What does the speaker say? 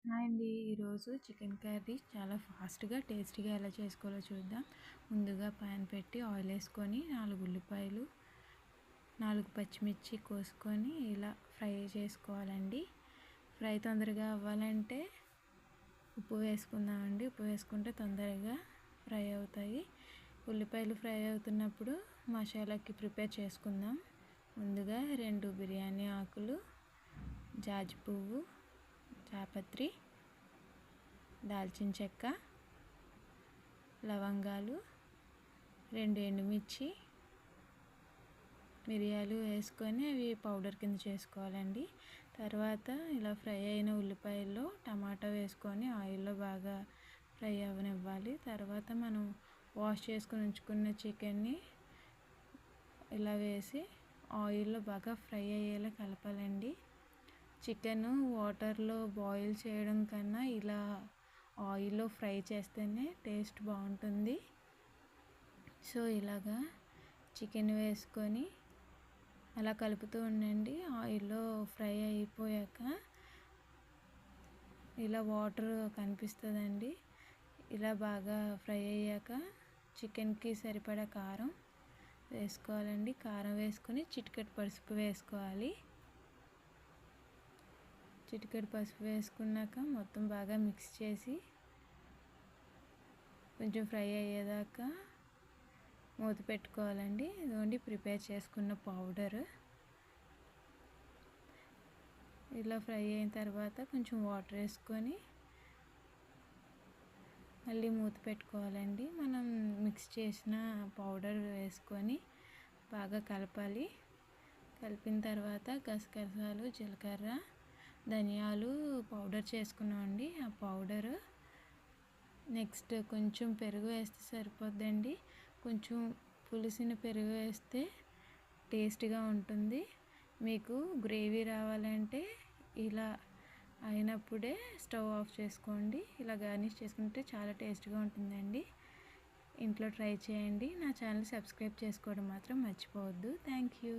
Hi అండి. ఈరోజు chicken curry చాలా ఫాస్ట్‌గా, టేస్టీగా ఎలా చేసుకోవాలో చూద్దాం. ముందుగా పాన్ పెట్టి ఆయిల్ వేసుకొని 4 ఉల్లిపాయలు, 4 పచ్చిమిర్చి కోసుకొని ఇలా ఫ్రై చేసుకోవాలండి. ఫ్రై తొందరగా అవ్వాలంటే ఉప్పు వేసుకుందామండి. ఉప్పు వేసుకుంటే తొందరగా ఫ్రై అవుతాయి. ఉల్లిపాయలు ఫ్రై అవుతున్నప్పుడు మసాలాకి ప్రిపేర్ చేసుకుందాం. ముందుగా 2 బిర్యానీ ఆకులు, జాజి పువ్వు, జాపత్రి, దాల్చిన చెక్క, లవంగాలు, 2 ఎండుమిర్చి, మిరియాలు వేసుకొని అవి పౌడర్ కింద చేసుకోవాలండి. తర్వాత ఇలా ఫ్రై అయిన ఉల్లిపాయల్లో టమాటా వేసుకొని ఆయిల్లో బాగా ఫ్రై అవ్వనివ్వాలి. తర్వాత మనం వాష్ చేసుకుని ఉంచుకున్న చికెన్ని ఇలా వేసి ఆయిల్లో బాగా ఫ్రై అయ్యేలా కలపాలండి. చికెన్ వాటర్లో బాయిల్ చేయడం కన్నా ఇలా ఆయిల్లో ఫ్రై చేస్తేనే టేస్ట్ బాగుంటుంది. సో ఇలాగా చికెన్ వేసుకొని అలా కలుపుతూ ఉండండి. ఆయిల్లో ఫ్రై అయిపోయాక ఇలా వాటర్ కనిపిస్తుందండి. ఇలా బాగా ఫ్రై అయ్యాక చికెన్కి సరిపడా కారం వేసుకోవాలండి. కారం వేసుకొని చిటికెడు పసుపు వేసుకోవాలి. చిటికెడు పసుపు వేసుకున్నాక మొత్తం బాగా మిక్స్ చేసి కొంచెం ఫ్రై అయ్యేదాకా మూత పెట్టుకోవాలండి. ఇదిగోండి ప్రిపేర్ చేసుకున్న పౌడర్. ఇలా ఫ్రై అయిన తర్వాత కొంచెం వాటర్ వేసుకొని మళ్ళీ మూత పెట్టుకోవాలండి. మనం మిక్స్ చేసిన పౌడర్ వేసుకొని బాగా కలపాలి. కలిపిన తర్వాత గసగసాలు, జీలకర్ర, ధనియాలు పౌడర్ చేసుకున్నామండి. ఆ పౌడరు నెక్స్ట్ కొంచెం పెరుగు వేస్తే సరిపోద్దండి. కొంచెం పులిసిన పెరుగు వేస్తే టేస్ట్గా ఉంటుంది. మీకు గ్రేవీ రావాలంటే ఇలా అయినప్పుడే స్టవ్ ఆఫ్ చేసుకోండి. ఇలా గార్నిష్ చేసుకుంటే చాలా టేస్ట్గా ఉంటుందండి. ఇంట్లో ట్రై చేయండి. నా ఛానల్ సబ్స్క్రైబ్ చేసుకోవడం మాత్రం మర్చిపోవద్దు. Thank you.